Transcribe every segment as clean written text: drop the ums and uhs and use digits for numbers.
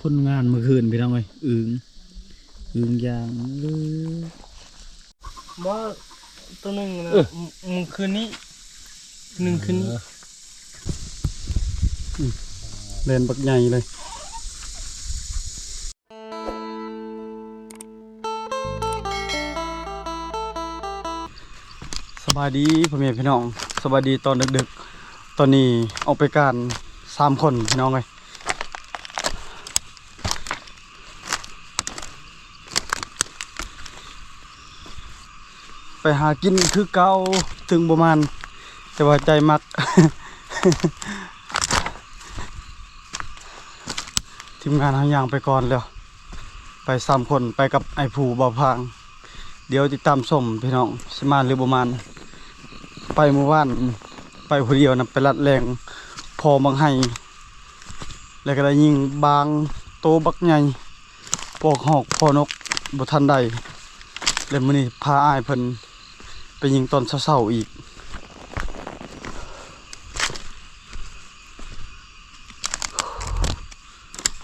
ผลงานเมื่อคืนพี่น้องเอ้ยอึ่งอย่างเลยบ่ตัวหนึ่งนะมึงคืนนี้หนึ่งคืนนี้เล่นบักใหญ่เลยสบายดีพ่อแม่พี่น้องสบายดีตอนดึกๆตอนนี้ออกไปการ3 คนพี่น้องเลยไปหากินคือเก่าถึงประมาณแต่ว่าใจมัก ทีมงานทางอย่างไปก่อนแล้วไป3 คนไปกับไอ้ผู้บ่าวพางเดี๋ยวติดตามชมพี่น้องสิมาหรือประมาณไปเมื่อวานไปคนเดียวนะไปลัดแรงพอบางให้แล้วก็ได้ยิงบางโตบักใหญ่พวกหอกพอนกบ่ทันใดแล้วมื้อนี้พาอ้ายเพิ่นไปยิงตอนเช้าๆอีก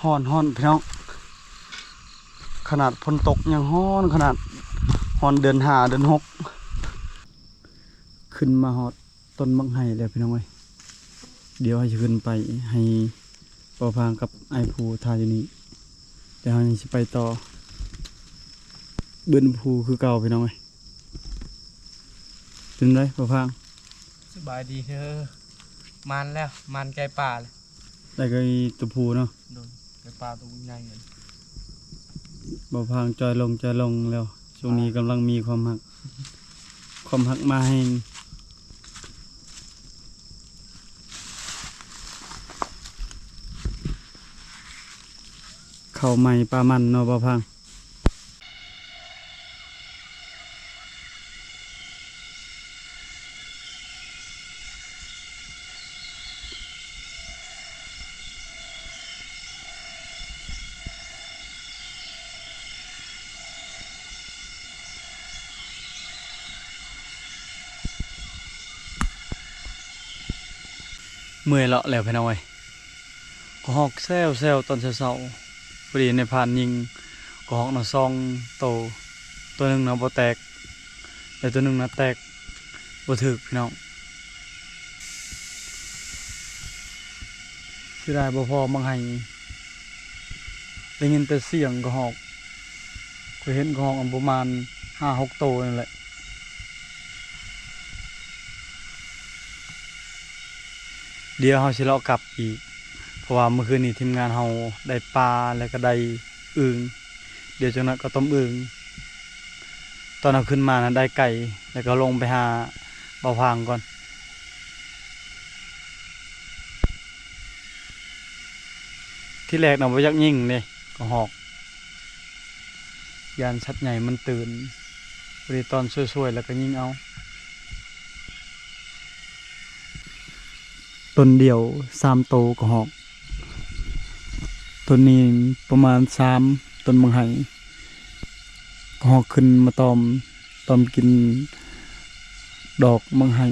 ฮ้อนพี่น้องขนาดฝนตกยังฮ้อนขนาดฮ้อนเดือน5เดือน6ขึ้นมาฮอดต้นบักไห้แล้วพี่น้องเอ้ยเดี๋ยวให้ขึ้นไปให้ปอพางกับไอ้ภูทาอยู่นี่เดี๋ยวเราสิไปต่อเบิ้นภูคือเก่าพี่น้องเอ้ยถึงได้ปอพางสบายดีเธอมันแล้วมันไก่ป่าเลยได้ก็ตัวภูเนาะโดนไก่ป่าตัวใหญ่เงินปอพางจอยลงแล้วช่วงนี้กำลังมีความหักมาให้เข้าใหม่ปลามันเนาะปอพางเมื่อยเลาะแล้วพี่น้องเอ้ยก็ฮอกแซวตอนเช้าพอดีในพานยิงก็ฮอกน่ะ2 โตตัวหนึงน่ะบ่แตกแต่ตัวหนึงน่ะแตกบ่ถึกพี่น้องสิได้บ่พอบางให้ได้ยินแต่เสียงก็ฮอกก็เห็นก็ฮอกประมาณ5-6 โตนั่นแหละเดี๋ยวเฮาสิเลาะกลับอีกเพราะว่าเมื่อคืนนี้ทีมงานเฮาได้ปลาแล้วก็ได้อึ่งเดี๋ยวจังนั้นก็ต้มอึ่งตอนเอาขึ้นมานะได้ไก่แล้วก็ลงไปหาเบาพางก่อนที่แรกน่ะบ่อยากยิงเด้ก็หอกยานชัดใหญ่มันตื่นพอดีตอนสวยๆแล้วก็ยิงเอาต้นเดียว3 โตก็หอกต้นนี้ประมาณ3 ต้นบางไห้ก็หอกขึ้นมาตอมกินดอกบางไห้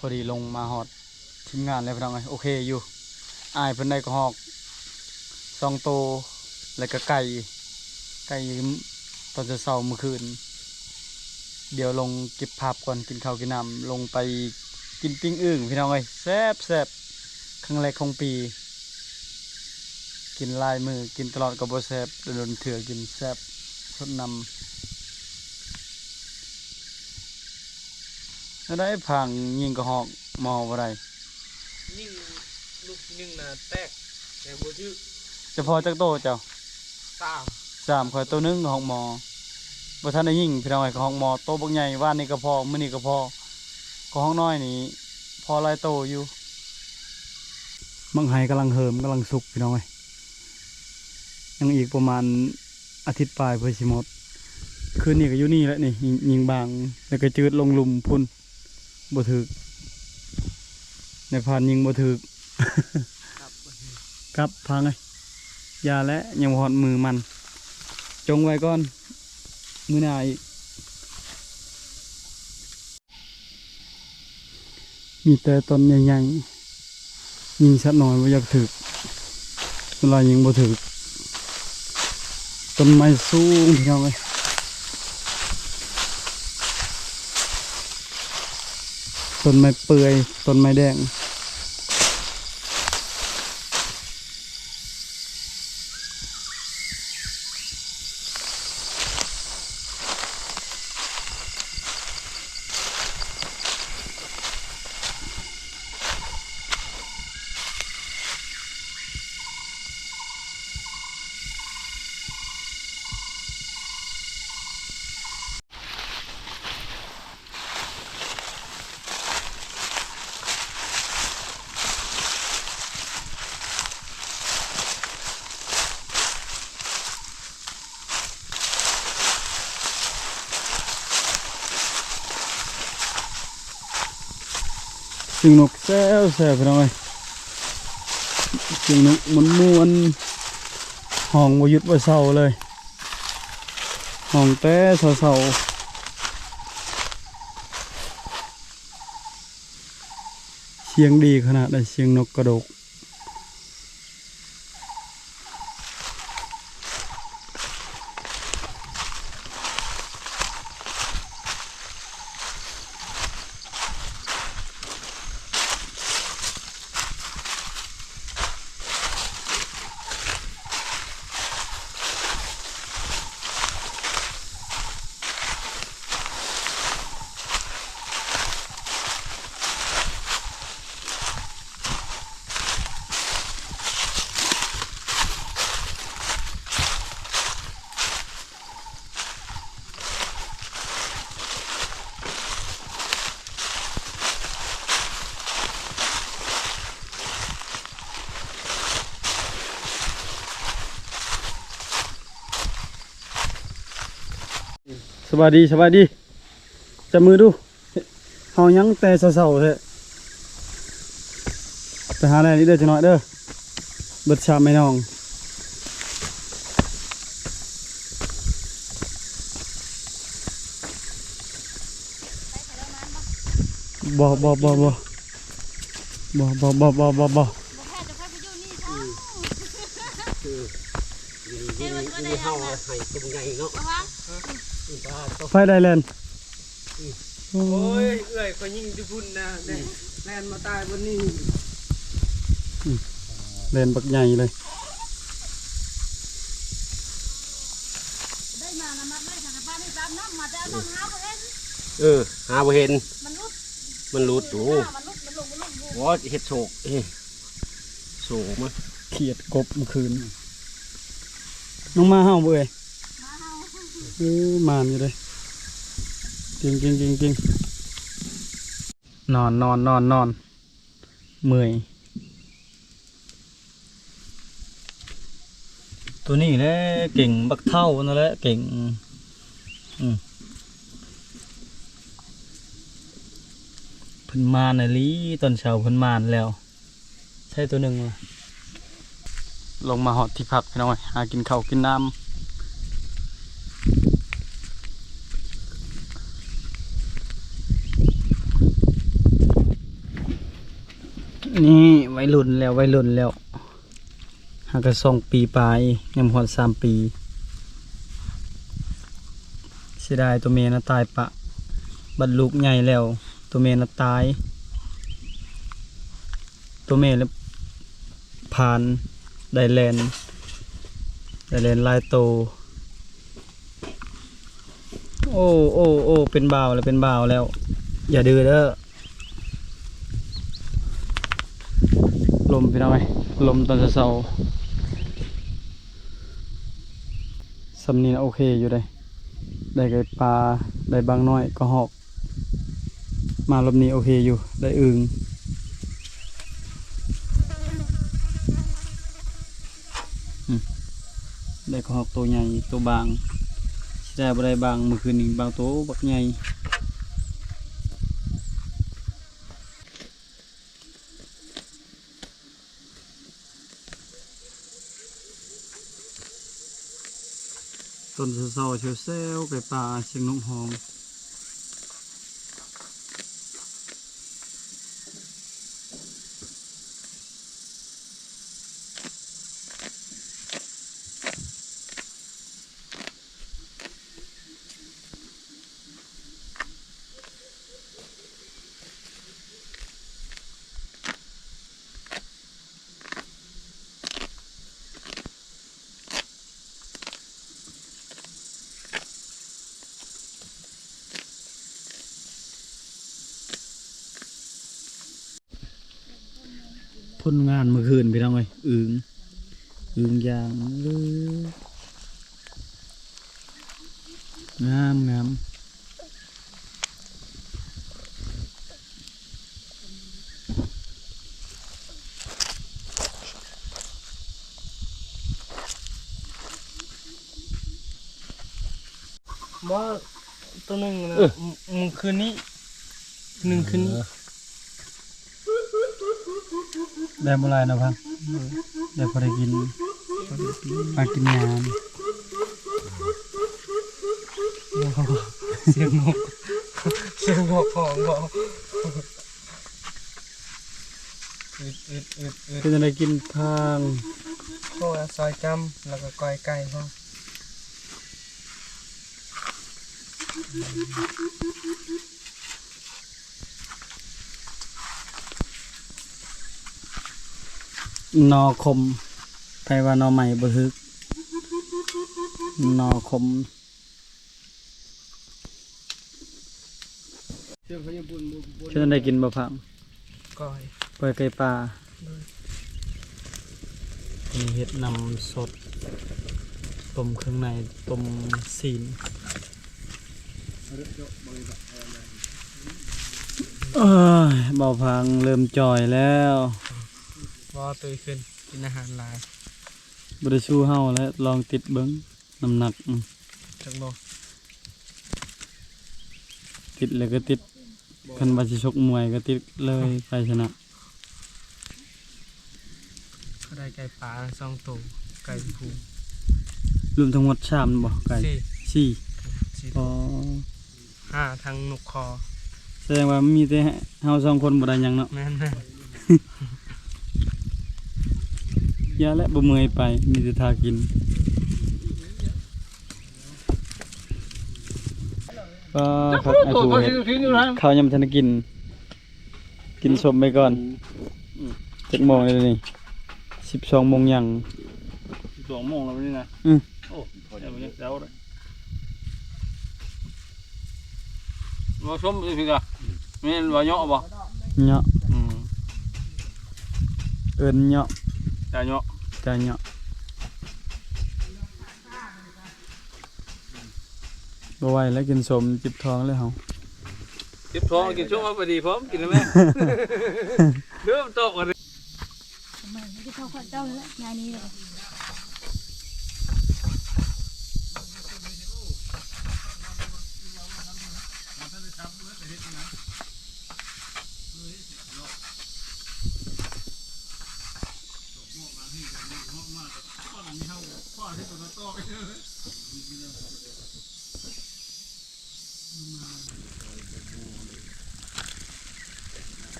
อดีลงมาฮอดทีมงานแล้วพี่น้องเอ้ยโอเคอยู่อายเพิ่นได้กระหอก2 โตวแล้วก็ไก่ตอนจะเช้าเมื่อคืนเดี๋ยวลงเก็บภาพก่อนกินข้าวกินน้ำลงไปกินปิ้งอึ่งพี่น้องเอ้ยแซ่บครั้งแรกของปีกินลายมือกินตลอดกับบ่แซ่บโดนเถื่อกินแซ่บสดนำแล้วได้พังยิงกระหอกมอบ่ได้ ยิ่งลูกที่หนึ่งน่ะแตกแต่บ่ชื่อ เฉพาะจักโตเจ้า 3 3ข่อยตัวหนึงกระหอกมอบ่ทันได้ยิงพี่น้องเอ้ยกระหอกมอโตบักใหญ่ว่านนี่ก็พอมื้อนี้ก็พอกระหอกน้อยนี่พอหลายโตอยู่มังไห้กำลังเหิมกำลังสุกพี่น้องเอ้ยยังอีกประมาณอาทิตย์ปลายเพื่อสิหมดคืนนี้ก็อยู่นี่แหละนี่ยิงบางแล้วก็จืดลงหลุมพุ่นบ่ถึกในพานยิงบ่ถึก ครับ ครับพังเลยยาและยังบ่ฮอดมือมันจงไว้ก่อนมือหน้าอีกมีแต่ต้นใหญ่ๆยิงสักหน่อยบ่อยากถึกเวลายิงบ่ถึกต้นไม้สูงพี่น้องเอ้ยต้นไม้เปื่อยต้นไม้แดงจึงนกแซ่บพี่น้องเอ้ยจึงนกมันม่วนห้องบ่หยุดบ่เศร้าเลยห้องแต่เศร้าเสียงดีขนาดได้เสียงนกกระโดกสบายดีจับมือดูเฮายังแต่เศร้าๆแท้ไปหาแน่นี่เด้อจักหน่อยเด้อเบิดชามไม่น้องบ่บ่แพ้จะค่อยไปอยู่นี่เท่าเห็นว่าได้ยังนะ ให้ตุ้มใหญ่เนาะ ระวัง ไฟไดแลนด์ โอ้ยเอื้อยก็ยิ่งที่พุ่นนะแล่นมาตายบนนี้ แลนด์บักใหญ่เลย ได้มาละมัดเลยทางบ้านนี่ตามน้ำมาแต่น้ำหาบ่เห็น หาบ่เห็น มันรุด มันรูดโอ้ มันลุกมันลงอยู่ โหเฮ็ดโศกโศกมัน เขียดกบเมื่อคืนน้องมาเฮาเบื่อย มาเฮาม านอยู่เลยจริงนอนเมื่อยตัวนี้แหละเก่งบักเท่านั่นแหละเก่งเพิ่นมาในลีตอนเช้าเพิ่นมาแล้วใช่ตัวหนึ่งว่ะลงมาหอดที่พักพี่น้อยหากินข้าวกินน้ำ นี่วัยรุ่นแล้วหากก็2 ปีปลายยังบ่ฮอด3 ปีเสียดายตัวเมียน่ะตายปะบัดลูกใหญ่แล้วตัวเมียน่ะตายตัวเมียแล้วผ่านได้แลนหลายโตโอ้เป็นบ่าวแล้ว อย่าดื้อเด้อลมพี่น้องไงลมตอนเช้าสำนีนะโอเคอยู่ได้ไก่ปลาได้บางน้อยก็หอกมาลมนี้โอเคอยู่ได้อึ่งได้ก็หอกตัวใหญ่ตัวบางสิได้บ่ได้บางเมื่อคืนนี้บางตัวบักใหญ่ต้นเสาเชียวเซลไก่ปลาเชียงนกหองผลงานเมื่อคืนพี่น้องเอ้ยอึ่งยางเลยงาม ว่าตัวหนึ่งนะมึงคืนนี้1 คืนนี้ ได้บ่หลายนะพังได้พอได้กินปลากินงาน เสียงนกเสียงนกของบอกอึด เป็นอะไรกินพัง ข้าวซอยจำแล้วก็ก้อยไก่พ่อน อคมไผว่านอใหม่บ่ฮึกนอคมชื่อได้กินบ่พัง ก้อย ปล่อยไก่ปลามีเห็ดนำสดต้มเครื่องในต้มซีนเบาพังเริ่มจ่อยแล้ว ว่าตื่นขึ้นกินอาหารหลาย บริชูเฮาแล้วลองติดเบิ้งน้ำหนัก จังโล ติดเลยก็ติดคันบาสิชกมวยก็ติดเลยไปชนะ ก็ได้ไก่ปลา2 ตัวไก่ผู รวมทั้งหมดชามบ่ไก่ 4 อ๋อ 5ทั้งนกคอ แสดงว่ามีแต่เฮา2 คนบ่ได้หยังเนาะ แม่น อย่าและบ่เมื่อยไปมีแต่ทากินก็ครับไอ้ผู้เฮ็ดข้าวยำทันได้กินสมไปก่อนจักโมงเลยนี่12 โมงยัง 2 โมงแล้วนี่นะ โอ้พอจะไปเจ้าเลยมาชมสิพี่กะแม่นว่าเหยาะบ่ เนาะเอิ้นเนาะ จ่าเหยาะ จ้าเนาะบ่ไหวแล้วกินสมจิบท้องเลยเฮา เก็บท้องกินช่วงมาพอดีพร้อมกินแล้วแม่เริ่มโตกันเลย ไม่ได้เข้าข้าวเจ้าแล้วงานนี้เลย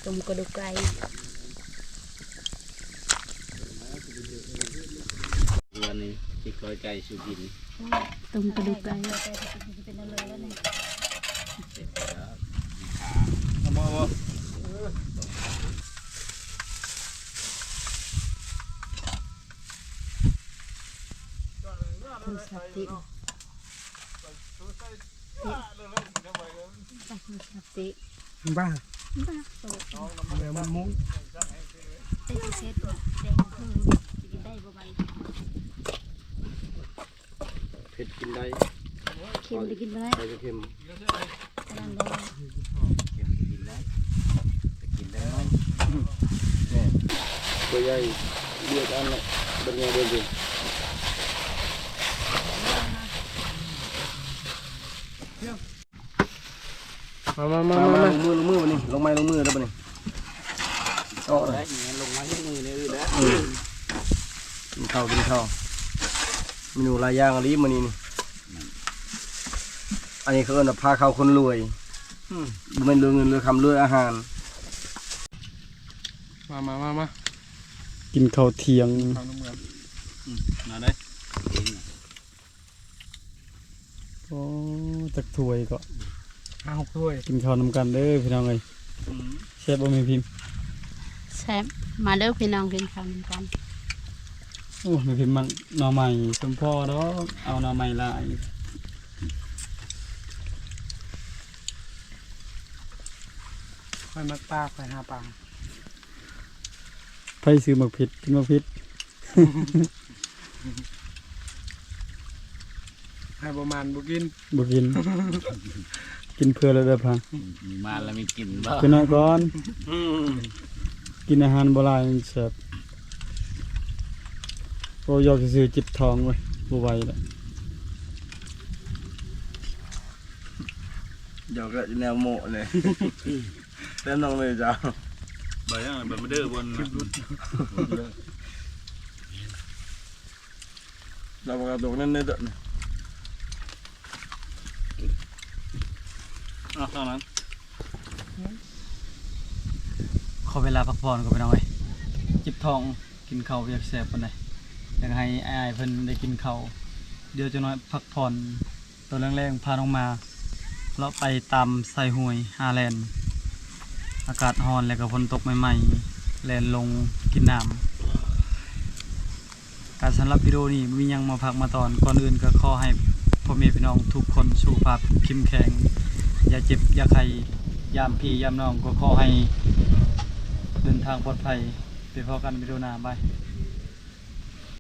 ต้มกระดูกไก่ จิกคอยไก่สุกิน ต้มกระดูกไก่เป็นอะไรแล้วเนี่ย เสร็จแล้ว เอามาบ่ คือสติสติ บ้า บ้าโต เดี๋ยวมันมุ้ง ได้เซ็ตแดงคือกินได้ประมาณ เผ็ดกินได้ เค็มได้กินได้ ใส่เค็ม ขนาดได้ เก็บกินได้แต่กินได้น้อย ตัวใหญ่เลือดอันละเป็นไงเดินดิ มา มาลงมือมานี่ลงไม้ลงมือแล้วปะนี่อ๋อ ได้อย่างเงี้ยลงมาที่มือในอื่นแล้ว กินข้าวเมนูหลายอย่างอะไรมานี่อันนี้เขาเอิ้นว่าพาข้าวคนรวยบ่แม่นรวยเงินรวยคำรวยอาหาร มา กินข้าวเที่ยง ทางน้ำเมือง มาได้ โอ้จักถ้วยก็ 5-6ถ้วย กินข้าวนำกันเด้อพี่น้องเอ้ยเชฟบ่มีพิมพ์ แซ่บมาเด้อพี่น้องกินข้าวกัน โอ้มีพิมพ์มันหน่อใหม่สมพ่อดอกเอาหน่อใหม่หลาย ค่อยมักปลาค่อยหาปลา ไผซื้อมักผิดกินมักผิด ให้ประมาณบ่กิน บ่กิน กินเพื่อแล้วเด้อพัง มาแล้วมีกินบ้า กินน้อยก่อนกินอาหารโบราณแซ่บโอ้ยอกซื้อจิบทองเว้ยบ่ไหวแล้ว เดี๋ยวก็แนวโมเลยเต้นลงเลยจ้า ใบยังใบมะเดื่อบน เรากระโดดนั่นเนี่ยเด้อ อ่ะเท่านั้น ขอเวลาพักผ่อนก่อนไปหน่อยจิบทองกินข้าวอยากแซ่บปานใดอยากให้อ้ายเพิ่นได้กินข้าวเดี๋ยวจะน้อยพักผ่อนตอนแรงๆพาน้องมาเลาะไปตามไซห้วยฮาแลนด์อากาศร้อนแล้วก็ฝนตกใหม่ๆแล่นลงกินน้ำการสำหรับวิดีโอนี้มีหยังมาพักมาตอนก่อนอื่นก็ขอให้พ่อแม่พี่น้องทุกคนสุขภาพเข้มแข็งอย่าเจ็บอย่าไข้ยามพี่ยามน้องก็ขอให้เดินทางปลอดภัยไปพบกันวิดีโอหน้าบาย